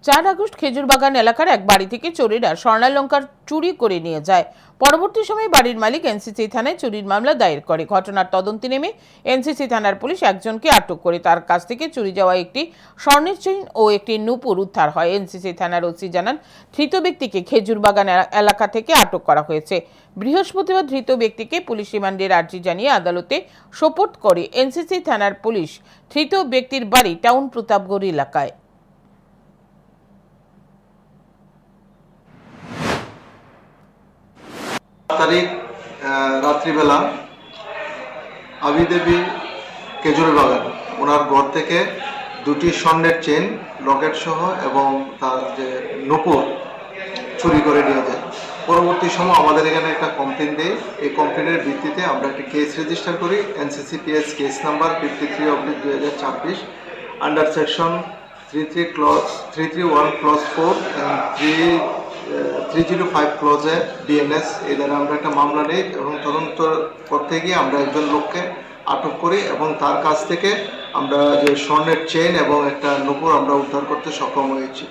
4 August Khejurbagan এলাকার এক বাড়ি থেকে চোরেরা স্বর্ণালংকার চুরি করে নিয়ে যায়। পরবর্তী সময়ে বাড়ির মালিক এনসিসি থানায় চুরির মামলা দায়ের করে। ঘটনার তদন্তে নেমে এনসিসি থানার পুলিশ একজনকে আটক করে তার কাছ থেকে চুরি যাওয়া একটি স্বর্ণের চেইন ও একটি নূপুর উদ্ধার হয়। এনসিসি থানার ওসি জানান, ধৃত ব্যক্তিকে খেজুরবাগান এলাকা থেকে আটক করা হয়েছে। বৃহস্পতিবার ধৃত ব্যক্তিকে পুলিশ রিমান্ডের আর্জি জানিয়ে আদালতে সোপর্দ করে এনসিসি থানার পুলিশ। ধৃত ব্যক্তির বাড়ি টাউন প্রতাপগড় এলাকায়। তারিখ রাত্রিবেলা আবিদেবী খেজুরবাগান ওনার ঘর থেকে দুটি স্বর্ণের চেন, লকেট সহ এবং তার যে নূপুর চুরি করে নিয়ে যায়। পরবর্তী সময় আমাদের এখানে একটা কমপ্লেন দেয়। এই কমপ্লেনের ভিত্তিতে আমরা একটা কেস রেজিস্টার করি, NCCPS case number 53/2026 under section 331 clause 4 and 305 ক্লজে BNS এই দ্বারা আমরা একটা মামলা নিই এবং তদন্ত করতে গিয়ে আমরা একজন লোককে আটক করি এবং তার কাছ থেকে আমরা যে স্বর্ণের চেন এবং একটা নূপুর আমরা উদ্ধার করতে সক্ষম হয়েছি।